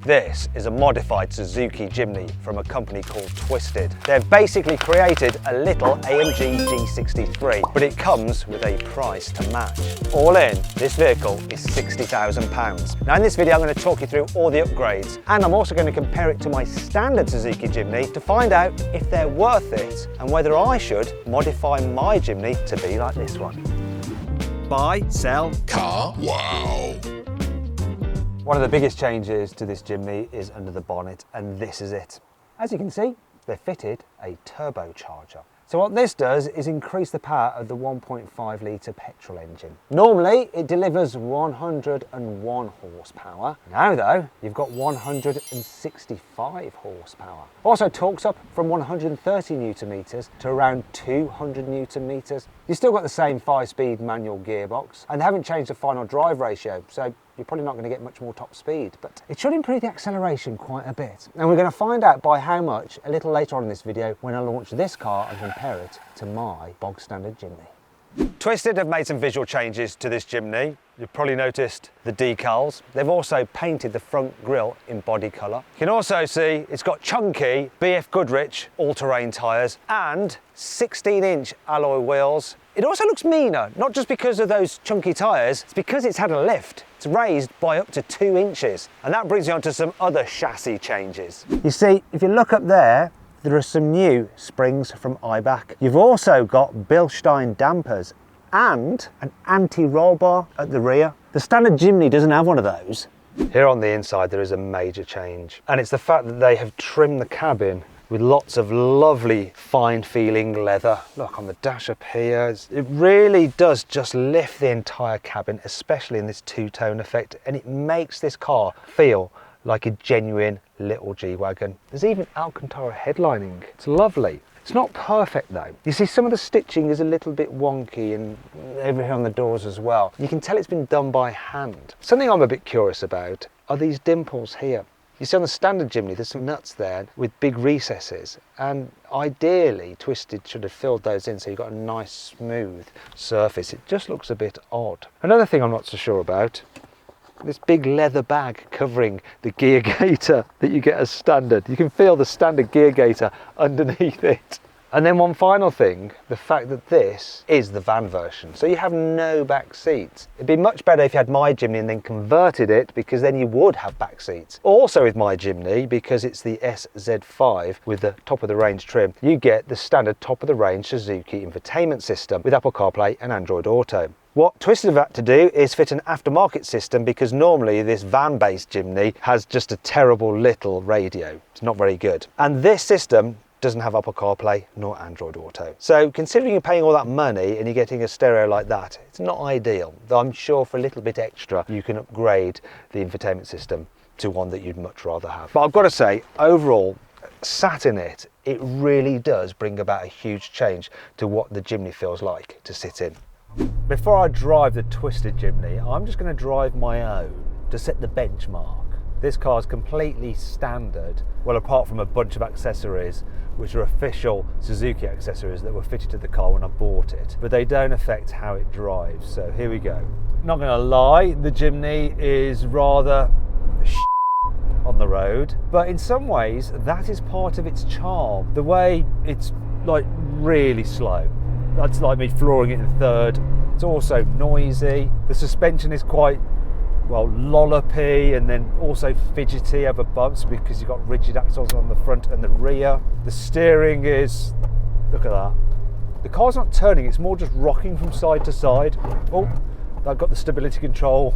This is a modified Suzuki Jimny from a company called Twisted. They've basically created a little AMG G63, but it comes with a price to match. All in, this vehicle is £60,000. Now in this video I'm going to talk you through all the upgrades, and I'm also going to compare it to my standard Suzuki Jimny to find out if they're worth it and whether I should modify my Jimny to be like this one. Buy, sell, Carwow. One of the biggest changes to this Jimny is under the bonnet, and this is it. As you can see, they've fitted a turbocharger. So what this does is increase the power of the 1.5 litre petrol engine. Normally it delivers 101 horsepower. Now though, you've got 165 horsepower. Also torques up from 130 newton meters to around 200 newton meters. You've still got the same 5-speed manual gearbox, and they haven't changed the final drive ratio, so you're probably not going to get much more top speed, but it should improve the acceleration quite a bit. And we're going to find out by how much a little later on in this video when I launch this car and compare it to my bog standard Jimny. Twisted have made some visual changes to this Jimny. You've probably noticed the decals. They've also painted the front grille in body colour. You can also see it's got chunky BF Goodrich all-terrain tyres and 16-inch alloy wheels. It also looks meaner, not just because of those chunky tyres, it's because it's had a lift. It's raised by up to 2 inches. And that brings me on to some other chassis changes. You see, if you look up there are some new springs from Ibach. You've also got Bilstein dampers and an anti-roll bar at the rear. The standard Jimny doesn't have one of those. Here on the inside there is a major change, and it's the fact that they have trimmed the cabin with lots of lovely fine feeling leather. Look on the dash up here, it really does just lift the entire cabin, especially in this two-tone effect, and it makes this car feel like a genuine little G-Wagon. There's even Alcantara headlining. It's lovely. It's not perfect though. You see some of the stitching is a little bit wonky, and over here on the doors as well. You can tell it's been done by hand. Something I'm a bit curious about are these dimples here. You see on the standard Jimny there's some nuts there with big recesses, and ideally Twisted should have filled those in so you've got a nice smooth surface. It just looks a bit odd. Another thing I'm not so sure about, this big leather bag covering the gear gaiter that you get as standard. You can feel the standard gear gaiter underneath it. And then one final thing, the fact that this is the van version, so you have no back seats. It'd be much better if you had my Jimny and then converted it, because then you would have back seats. Also with my Jimny, because it's the SZ5 with the top of the range trim, you get the standard top of the range Suzuki infotainment system with Apple CarPlay and Android Auto. What Twisted have had to do is fit an aftermarket system, because normally this van-based Jimny has just a terrible little radio. It's not very good. And this system doesn't have Apple CarPlay nor Android Auto. So considering you're paying all that money and you're getting a stereo like that, it's not ideal. Though I'm sure for a little bit extra you can upgrade the infotainment system to one that you'd much rather have. But I've got to say, overall, sat in it, it really does bring about a huge change to what the Jimny feels like to sit in. Before I drive the Twisted Jimny, I'm just going to drive my own to set the benchmark. This car is completely standard, well apart from a bunch of accessories which are official Suzuki accessories that were fitted to the car when I bought it, but they don't affect how it drives. So here we go. Not going to lie, the Jimny is rather on the road, but in some ways that is part of its charm. The way it's like really slow. That's like me flooring it in third. It's also noisy. The suspension is quite, well, lollopy and then also fidgety over bumps because you've got rigid axles on the front and the rear. The steering is, look at that. The car's not turning, it's more just rocking from side to side. Oh, I've got the stability control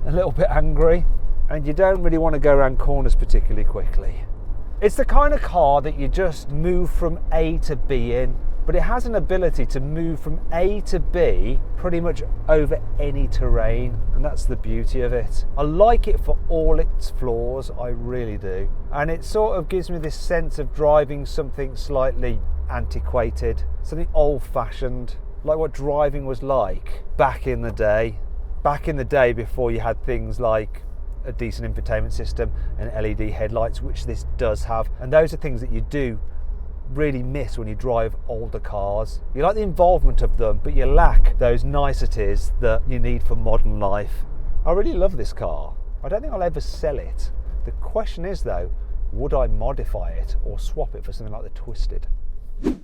a little bit angry, and you don't really want to go around corners particularly quickly. It's the kind of car that you just move from A to B in, but it has an ability to move from A to B pretty much over any terrain, and that's the beauty of it. I like it for all its flaws, I really do. And it sort of gives me this sense of driving something slightly antiquated, something old-fashioned, like what driving was like back in the day. Back in the day before you had things like a decent infotainment system and LED headlights, which this does have. And those are things that you do really miss when you drive older cars. You like the involvement of them, but you lack those niceties that you need for modern life. I really love this car. I don't think I'll ever sell it, The question is though, would I modify it or swap it for something like the Twisted?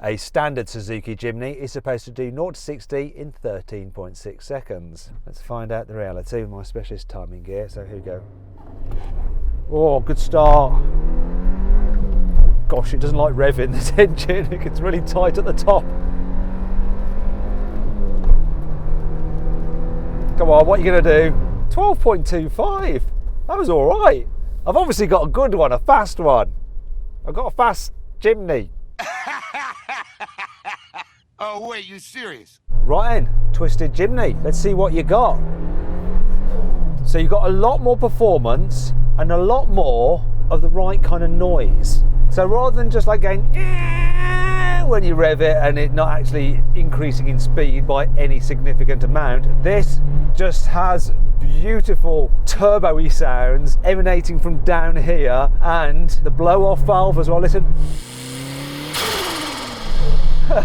A standard Suzuki Jimny is supposed to do 0 to 60 in 13.6 seconds. Let's find out the reality with my specialist timing gear. So here we go. Oh, good start. Gosh, it doesn't like revving, this engine. It gets really tight at the top. Come on, what are you going to do? 12.25. That was all right. I've obviously got a good one, a fast one. I've got a fast Jimny. Oh wait, you serious? Right then, Twisted Jimny. Let's see what you got. So you've got a lot more performance and a lot more of the right kind of noise. So rather than just like going when you rev it and it not actually increasing in speed by any significant amount, this just has beautiful turbo-y sounds emanating from down here, and the blow-off valve as well. Listen.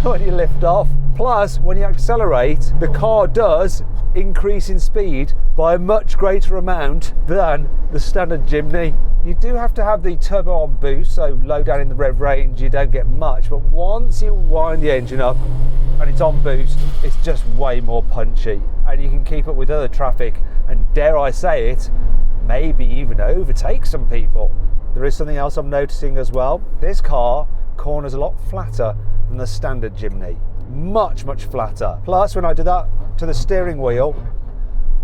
When you lift off. Plus, when you accelerate, the car does increase in speed by a much greater amount than the standard Jimny. You do have to have the turbo on boost, so low down in the rev range you don't get much, but once you wind the engine up and it's on boost, it's just way more punchy, and you can keep up with other traffic and, dare I say it, maybe even overtake some people. There is something else I'm noticing as well. This car corners a lot flatter than the standard Jimny. Much flatter. Plus, when I did that to the steering wheel,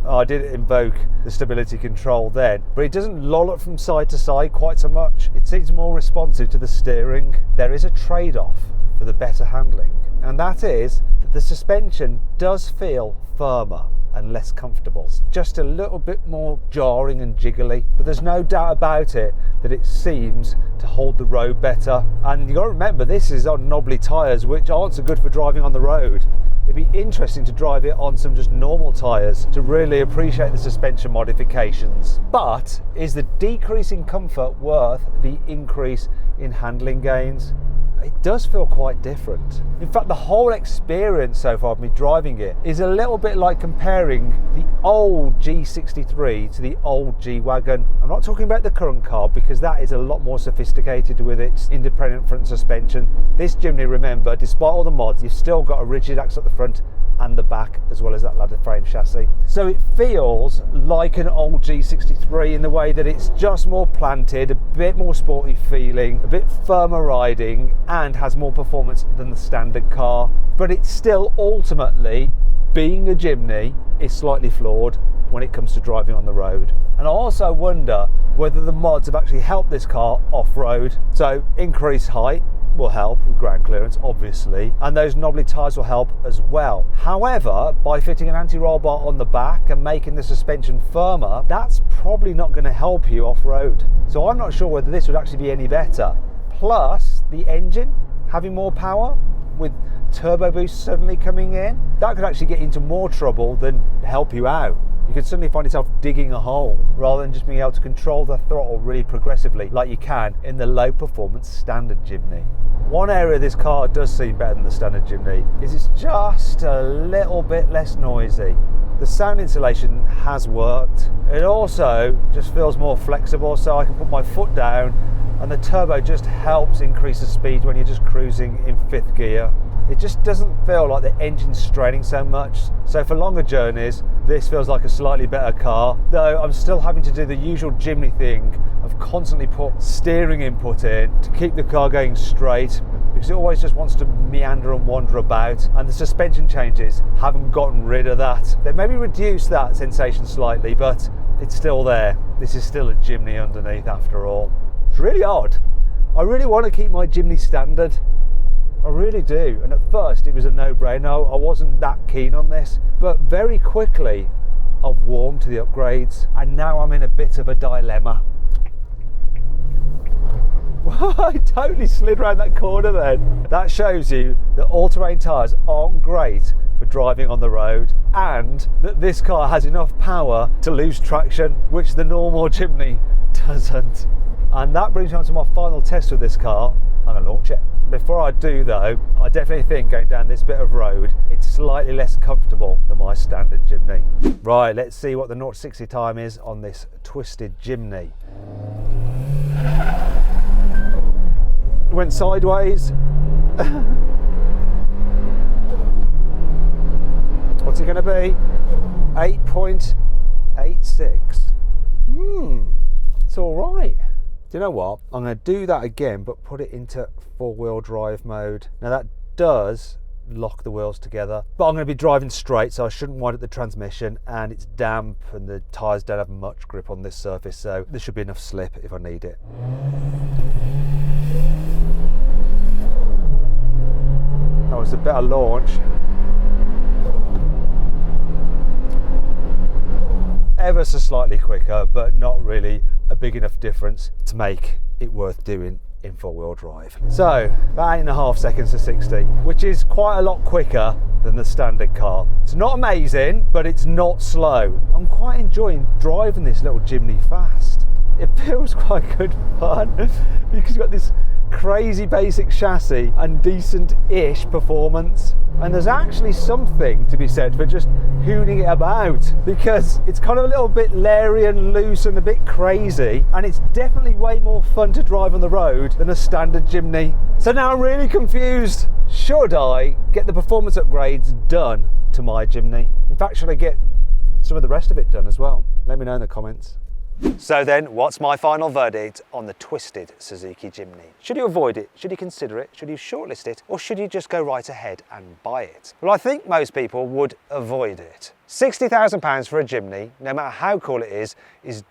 I did invoke the stability control then, but it doesn't loll it from side to side quite so much. It seems more responsive to the steering. There is a trade-off for the better handling, and that is that the suspension does feel firmer and less comfortable. It's just a little bit more jarring and jiggly, but there's no doubt about it that it seems to hold the road better. And you got to remember, this is on knobbly tyres, which aren't so good for driving on the road. It'd be interesting to drive it on some just normal tyres to really appreciate the suspension modifications. But is the decrease in comfort worth the increase in handling gains? It does feel quite different. In fact, the whole experience so far of me driving it is a little bit like comparing the old G63 to the old G-Wagon. I'm not talking about the current car, because that is a lot more sophisticated with its independent front suspension. This Jimny, remember, despite all the mods, you've still got a rigid axle at the front and the back, as well as that ladder frame chassis. So it feels like an old G63 in the way that it's just more planted, a bit more sporty feeling, a bit firmer riding, and has more performance than the standard car. But it's still ultimately, being a Jimny, is slightly flawed when it comes to driving on the road. And I also wonder whether the mods have actually helped this car off-road. So increased height will help with ground clearance, obviously, and those knobbly tyres will help as well. However, by fitting an anti-roll bar on the back and making the suspension firmer, that's probably not going to help you off-road. So I'm not sure whether this would actually be any better. Plus, the engine having more power with turbo boost suddenly coming in, that could actually get into more trouble than help you out. You could suddenly find yourself digging a hole rather than just being able to control the throttle really progressively like you can in the low performance standard Jimny. One area this car does seem better than the standard Jimny is it's just a little bit less noisy. The sound insulation has worked. It also just feels more flexible, so I can put my foot down and the turbo just helps increase the speed when you're just cruising in 5th gear. It just doesn't feel like the engine's straining so much. So for longer journeys, this feels like a slightly better car, though I'm still having to do the usual Jimny thing of constantly put steering input in to keep the car going straight, because it always just wants to meander and wander about, and the suspension changes haven't gotten rid of that. They maybe reduced that sensation slightly, but it's still there. This is still a Jimny underneath after all. It's really odd. I really want to keep my Jimny standard. I really do, and at first it was a no-brainer. I wasn't that keen on this, but very quickly I've warmed to the upgrades, and now I'm in a bit of a dilemma. I totally slid around that corner then. That shows you that all-terrain tyres aren't great for driving on the road, and that this car has enough power to lose traction, which the normal Jimny doesn't. And that brings me on to my final test with this car. I'm going to launch it. Before I do though, I definitely think going down this bit of road, it's slightly less comfortable than my standard Jimny. Right, let's see what the 0 to 60 time is on this Twisted Jimny. It went sideways. What's it going to be? 8.86. It's all right. Do you know what? I'm going to do that again, but put it into 4-wheel drive mode. Now that does lock the wheels together, but I'm going to be driving straight, so I shouldn't wind up the transmission, and it's damp and the tyres don't have much grip on this surface, so there should be enough slip if I need it. That was a better launch. Ever so slightly quicker, but not really a big enough difference to make it worth doing in 4-wheel drive. So about 8.5 seconds to 60, which is quite a lot quicker than the standard car. It's not amazing, but it's not slow. I'm quite enjoying driving this little Jimny fast. It feels quite good fun because you've got this crazy basic chassis and decent-ish performance. And there's actually something to be said for just hooning it about, because it's kind of a little bit leery and loose and a bit crazy, and it's definitely way more fun to drive on the road than a standard Jimny. So now I'm really confused. Should I get the performance upgrades done to my Jimny? In fact, should I get some of the rest of it done as well? Let me know in the comments. So then, what's my final verdict on the Twisted Suzuki Jimny? Should you avoid it? Should you consider it? Should you shortlist it? Or should you just go right ahead and buy it? Well, I think most people would avoid it. £60,000 for a Jimny, no matter how cool it is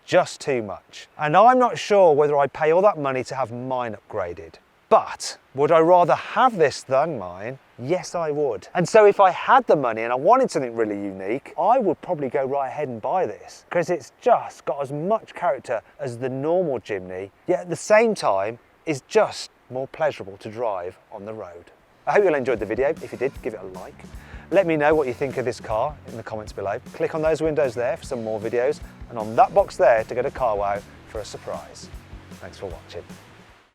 just too much. And I'm not sure whether I'd pay all that money to have mine upgraded. But would I rather have this than mine? Yes, I would. And so if I had the money and I wanted something really unique, I would probably go right ahead and buy this, because it's just got as much character as the normal Jimny, yet at the same time is just more pleasurable to drive on the road. I hope you all enjoyed the video. If you did, give it a like. Let me know what you think of this car in the comments below. Click on those windows there for some more videos, and on that box there to go to CarWow for a surprise. Thanks for watching.